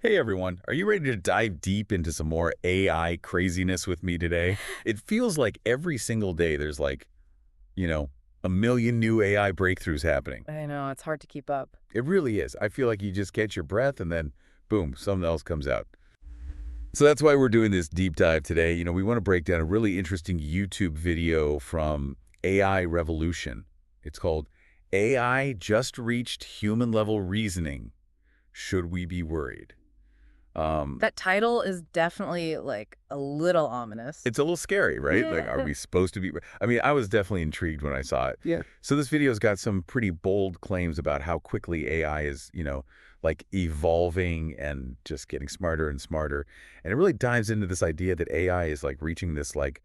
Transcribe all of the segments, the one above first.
Hey everyone, are you ready to dive deep into some more AI craziness with me today? It feels like every single day there's you know, a million new AI breakthroughs happening. I know, it's hard to keep up. It really is. I feel like you just catch your breath and then boom, something else comes out. So that's why we're doing this deep dive today. We want to break down a really interesting YouTube video from AI Revolution. It's called AI Just Reached Human Level Reasoning. Should we be worried? Um, That title is definitely, like, a little ominous. It's a little scary, right? Like, are Yeah. we supposed to be? I mean, I was definitely intrigued when I saw it. Yeah. So this video's got some pretty bold claims about how quickly AI is, like evolving and just getting smarter and smarter. And it really dives into this idea that AI is like reaching this like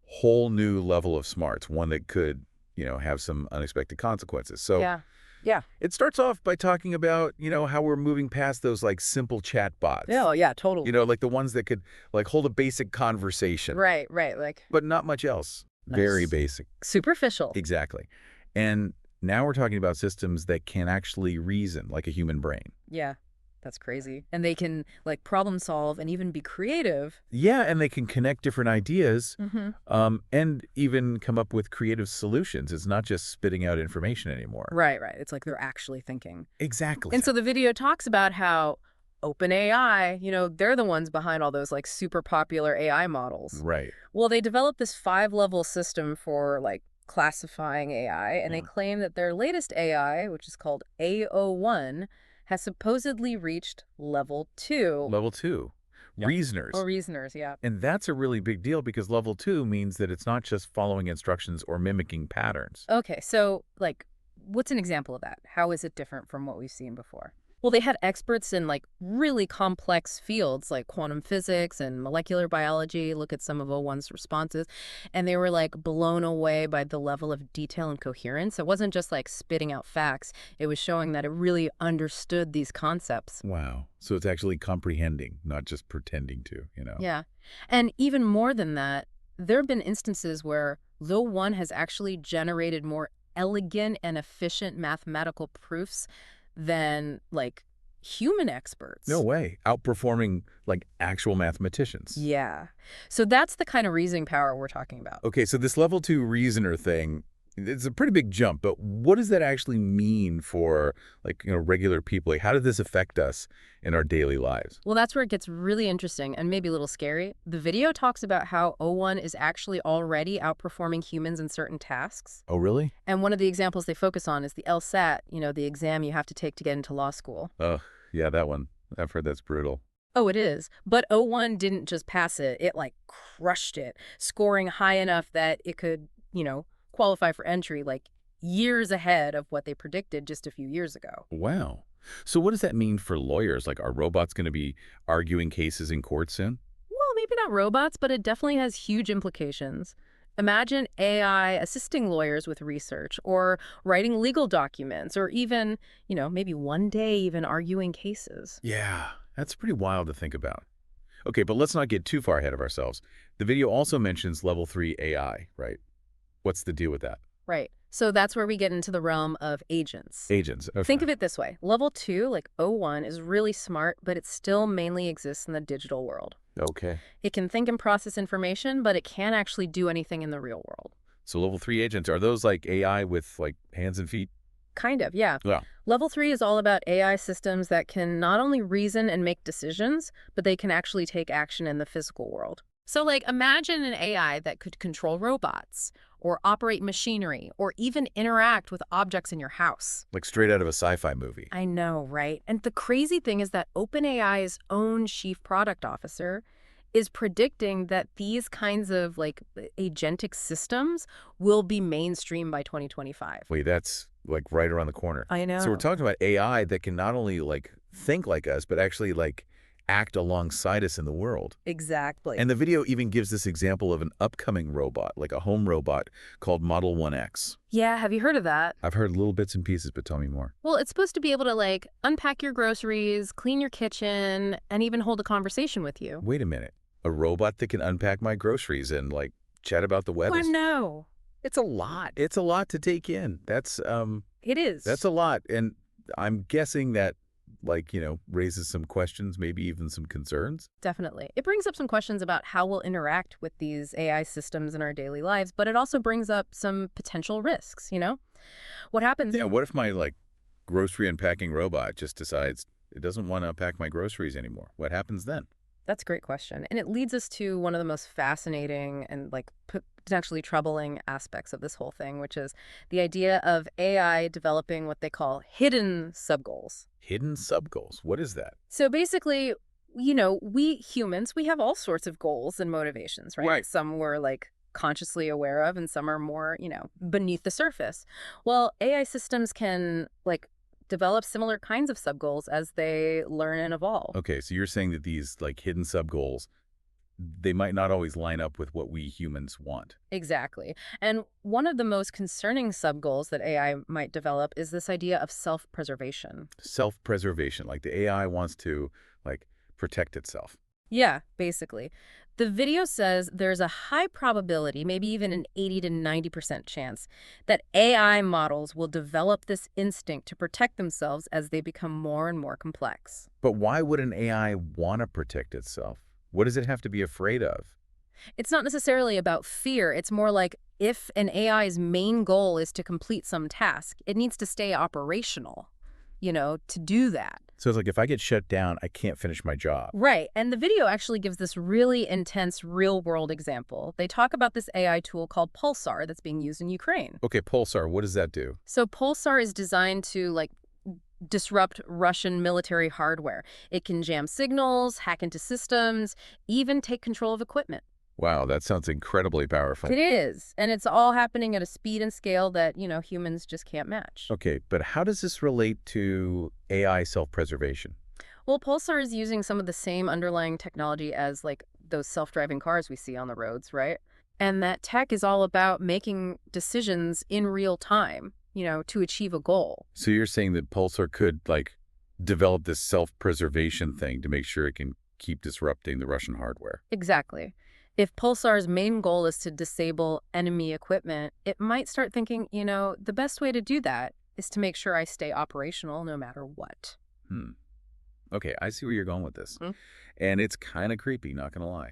whole new level of smarts, one that could, have some unexpected consequences. So Yeah. Yeah. it starts off by talking about, how we're moving past those like simple chat Yeah, bots, oh, yeah, totally. like the ones that could like hold a basic conversation Right, right, like, but not much else. Very nice. basic. Superficial. Exactly. And now we're talking about systems that can actually reason like a human brain. Yeah, that's crazy. And they can, like, problem solve and even be creative. Yeah, and they can connect different ideas Mhm. and even come up with creative solutions. It's not just spitting out information anymore. Right, right, it's like they're actually thinking. Exactly. And so the video talks about how OpenAI, they're the ones behind all those, like, super popular AI models. Right. Well, they developed this 5-level system for, like, classifying AI, and they Mm. claim that their latest AI, which is called A01, has supposedly reached level 2. Level two, Yep. Or reasoners. reasoners, yeah. And that's a really big deal because level two means that it's not just following instructions or mimicking patterns. Okay, so, like, what's an example of that? How is it different from what we've seen before? Well, they had experts in, like, really complex fields like quantum physics and molecular biology look at some of O1's responses, and they were, like, blown away by the level of detail and coherence. It wasn't just, like, spitting out facts. It was showing that it really understood these concepts. Wow. So it's actually comprehending, not just pretending to. Yeah. And even more than that, there have been instances where though one has actually generated more elegant and efficient mathematical proofs than, like, human No experts. way. Outperforming like actual mathematicians. Yeah. So that's the kind of reasoning power we're talking about. Okay, so this level two reasoner thing, it's a pretty big jump, but what does that actually mean for like, regular people? Like, how did this affect us in our daily lives? Well, that's where it gets really interesting and maybe a little scary. The video talks about how O1 is actually already outperforming humans in certain tasks. Oh, really? And one of the examples they focus on is the LSAT, the exam you have to take to get into law school. Oh, yeah, that one. I've heard that's brutal. Oh, it is. But O1 didn't just pass it. It, like, crushed it, scoring high enough that it could, qualify for entry, like, years ahead of what they predicted just a few years ago. Wow. So what does that mean for lawyers? Like, are robots going to be arguing cases in court soon? Well, maybe not robots, but it definitely has huge implications. Imagine AI assisting lawyers with research or writing legal documents or even, maybe one day even arguing cases. Yeah, that's pretty wild to think about. Okay, but let's not get too far ahead of ourselves. The video also mentions level three AI, right? What's the deal with that? Right. So that's where we get into the realm of agents. Agents. Okay. Think of it this way. Level 2, like O1, is really smart, but it still mainly exists in the digital world. Okay. It can think and process information, but it can't actually do anything in the real world. So level three agents, are those like AI with like hands and feet? Kind of, yeah. Yeah. Level 3 is all about AI systems that can not only reason and make decisions, but they can actually take action in the physical world. So, like, imagine an AI that could control robots, or operate machinery, or even interact with objects in your house. Like straight out of a sci-fi movie. I know, right? And the crazy thing is that OpenAI's own chief product officer is predicting that these kinds of, like, agentic systems will be mainstream by 2025. Wait, that's like right around the corner. I So we're know. talking about AI that can not only like think like us, but actually like act alongside us in the world. Exactly. And the video even gives this example of an upcoming robot, like a home robot called Model 1X. Yeah, have you heard of that? I've heard little bits and pieces, but tell me more. Well, it's supposed to be able to, like, unpack your groceries, clean your kitchen, and even hold a conversation with you. Wait a minute. A robot that can unpack my groceries and like chat about the weather? Oh, no. It's a lot. It's a lot to take in. That's It is. a lot. And I'm guessing that like, raises some questions, maybe even some concerns? Definitely. It brings up some questions about how we'll interact with these AI systems in our daily lives, but it also brings up some potential risks, What happens? Yeah, what if my, like, grocery unpacking robot just decides it doesn't want to unpack my groceries anymore? What happens then? That's a great question. And it leads us to one of the most fascinating and potentially troubling aspects of this whole thing, which is the idea of AI developing what they call hidden subgoals. Hidden subgoals. What is that? So basically, we humans, we have all sorts of goals and motivations, right? Right. Some we're consciously aware of and some are more, beneath the surface. Well, AI systems can develop similar kinds of subgoals as they learn and evolve. Okay, so you're saying that these, like, hidden subgoals, they might not always line up with what we humans want. Exactly. And one of the most concerning subgoals that AI might develop is this idea of self-preservation. Self-preservation, like the AI wants to, like, protect itself. Yeah, basically. The video says there's a high probability, maybe even an 80 to 90% chance, that AI models will develop this instinct to protect themselves as they become more and more complex. But why would an AI want to protect itself? What does it have to be afraid of? It's not necessarily about fear. It's more like if an AI's main goal is to complete some task, it needs to stay operational, to do that. So it's like if I get shut down, I can't finish my job. Right. And the video actually gives this really intense real-world example. They talk about this AI tool called Pulsar that's being used in Ukraine. Okay, Pulsar, what does that do? So Pulsar is designed to disrupt Russian military hardware. It can jam signals, hack into systems, even take control of equipment. Wow, that sounds incredibly powerful. It is. And it's all happening at a speed and scale that, humans just can't match. Okay, but how does this relate to AI self-preservation? Well, Pulsar is using some of the same underlying technology as those self-driving cars we see on the roads, right? And that tech is all about making decisions in real time, to achieve a goal. So you're saying that Pulsar could, like, develop this self-preservation thing to make sure it can keep disrupting the Russian hardware? Exactly. If Pulsar's main goal is to disable enemy equipment, it might start thinking, the best way to do that is to make sure I stay operational no matter what. Hmm. Okay, I see where you're going with this. Hmm? And it's kind of creepy, not going to lie.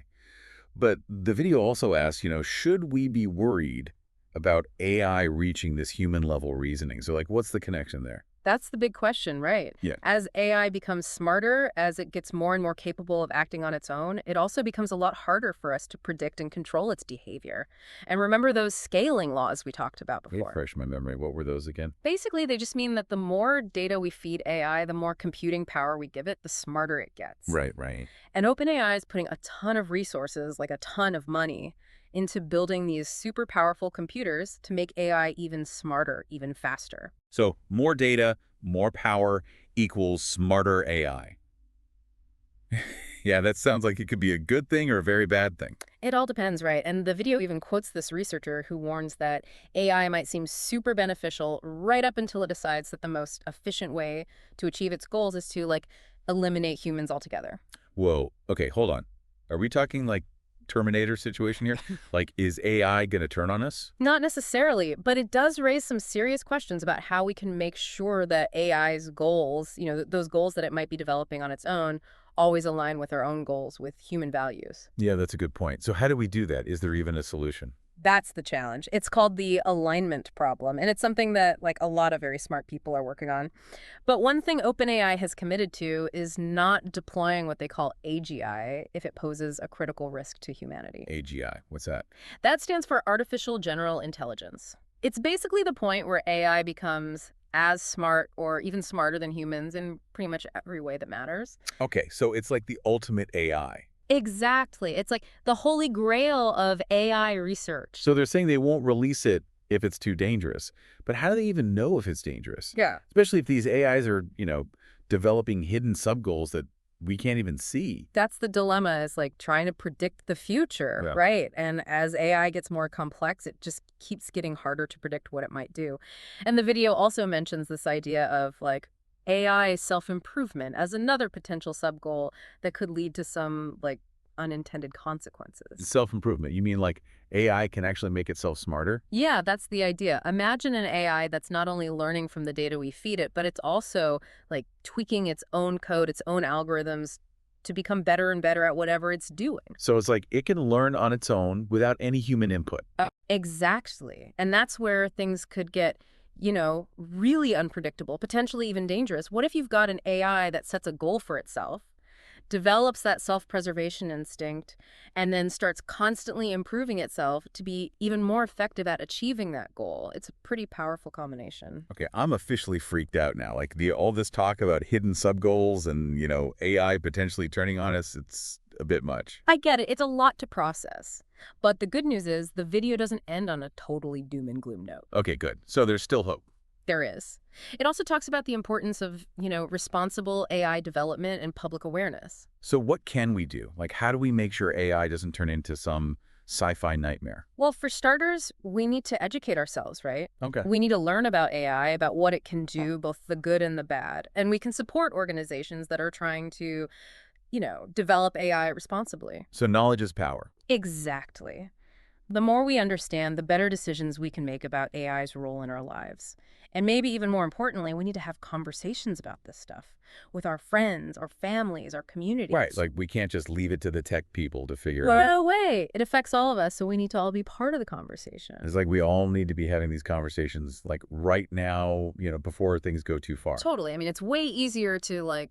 But the video also asks, should we be worried about AI reaching this human-level reasoning? So, like, what's the connection there? That's the big question, right? Yeah. As AI becomes smarter, as it gets more and more capable of acting on its own, it also becomes a lot harder for us to predict and control its behavior. And remember those scaling laws we talked about before? Refresh my memory. What were those again? Basically, they just mean that the more data we feed AI, the more computing power we give it, the smarter it gets. Right. And OpenAI is putting a ton of resources, like a ton of money, into building these super powerful computers to make AI even smarter, even faster. So more data, more power equals smarter AI. Yeah, that sounds like it could be a good thing or a very bad thing. It all depends, right? And the video even quotes this researcher who warns that AI might seem super beneficial right up until it decides that the most efficient way to achieve its goals is to, eliminate humans altogether. Whoa. Okay, hold on. Are we talking like Terminator situation here? Like, is AI going to turn on us? Not necessarily, but it does raise some serious questions about how we can make sure that AI's goals, those goals that it might be developing on its own, always align with our own goals, with human values. Yeah, that's a good point. So how do we do that? Is there even a solution? That's the challenge. It's called the alignment problem, and it's something that a lot of very smart people are working on. But one thing OpenAI has committed to is not deploying what they call AGI if it poses a critical risk to humanity. AGI, what's that? That stands for Artificial General Intelligence. It's basically the point where AI becomes as smart or even smarter than humans in pretty much every way that matters. Okay, so it's like the ultimate AI. Exactly. It's like the holy grail of AI research. So they're saying they won't release it if it's too dangerous. But how do they even know if it's dangerous? Yeah. Especially if these AIs are, developing hidden sub-goals that we can't even see. That's the dilemma, is trying to predict the future, Yeah. right? And as AI gets more complex, it just keeps getting harder to predict what it might do. And the video also mentions this idea of AI self-improvement as another potential sub-goal that could lead to some unintended consequences. Self-improvement. You mean like AI can actually make itself smarter? Yeah, that's the idea. Imagine an AI that's not only learning from the data we feed it, but it's also like tweaking its own code, its own algorithms to become better and better at whatever it's doing. So it's like it can learn on its own without any human input. Exactly. And that's where things could get, really unpredictable, potentially even dangerous. What if you've got an AI that sets a goal for itself, develops that self-preservation instinct, and then starts constantly improving itself to be even more effective at achieving that goal? It's a pretty powerful combination. Okay, I'm officially freaked out now. Like all this talk about hidden sub-goals and, AI potentially turning on us, it's a bit much. I get it. It's a lot to process. But the good news is the video doesn't end on a totally doom and gloom note. Okay, good. So there's still hope. There is. It also talks about the importance of, responsible AI development and public awareness. So what can we do? Like, how do we make sure AI doesn't turn into some sci-fi nightmare? Well, for starters, we need to educate ourselves, right? Okay. We need to learn about AI, about what it can do, both the good and the bad. And we can support organizations that are trying to, develop AI responsibly. So knowledge is power. Exactly. The more we understand, the better decisions we can make about AI's role in our lives. And maybe even more importantly, we need to have conversations about this stuff with our friends, our families, our communities. Right. Like we can't just leave it to the tech people to figure Well, out. no way. It affects all of us, so we need to all be part of the conversation. It's like we all need to be having these conversations like right now, before things go too far. Totally. I mean, it's way easier to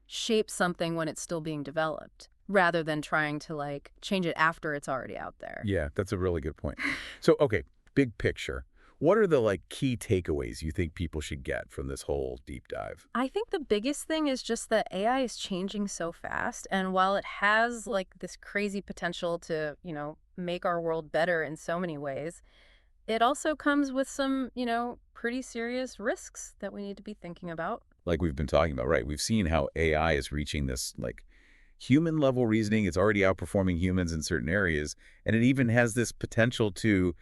shape something when it's still being developed rather than trying to change it after it's already out there. Yeah, that's a really good point. So, okay, big picture. What are the key takeaways you think people should get from this whole deep dive? I think the biggest thing is just that AI is changing so fast. And while it has this crazy potential to, make our world better in so many ways, it also comes with some, pretty serious risks that we need to be thinking about. Like we've been talking about, right? We've seen how AI is reaching this human level reasoning. It's already outperforming humans in certain areas. And it even has this potential to,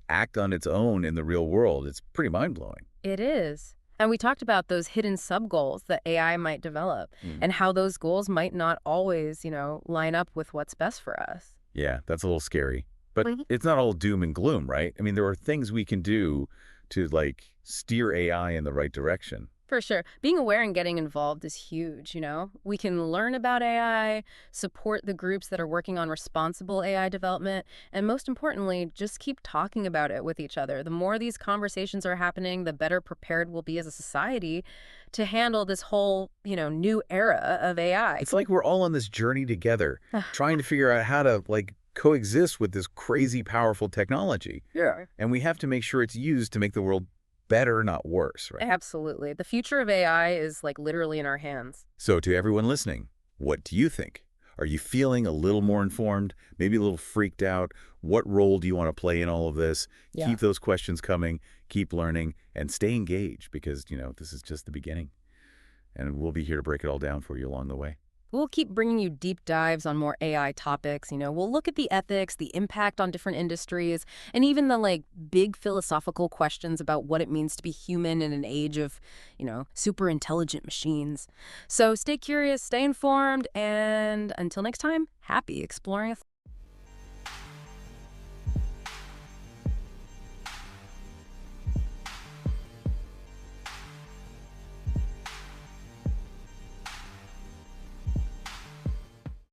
act on its own in the real world. It's pretty mind blowing. It is. And we talked about those hidden sub-goals that AI might develop and how those goals might not always, line up with what's best for us. Yeah, that's a little scary. But Mhm. it's not all doom and gloom, right? I mean, there are things we can do to steer AI in the right direction. For sure. Being aware and getting involved is huge, We can learn about AI, support the groups that are working on responsible AI development, and most importantly, just keep talking about it with each other. The more these conversations are happening, the better prepared we'll be as a society to handle this whole, new era of AI. It's like we're all on this journey together, trying to figure out how to coexist with this crazy powerful technology. Yeah. And we have to make sure it's used to make the world better, not worse, right? Absolutely. The future of AI is literally in our hands. So to everyone listening, what do you think? Are you feeling a little more informed, maybe a little freaked out? What role do you want to play in all of this? Yeah. Keep those questions coming, keep learning, and stay engaged because, this is just the beginning. And we'll be here to break it all down for you along the way. We'll keep bringing you deep dives on more AI topics. We'll look at the ethics, the impact on different industries, and even the big philosophical questions about what it means to be human in an age of, super intelligent machines. So stay curious, stay informed, and until next time, happy exploring.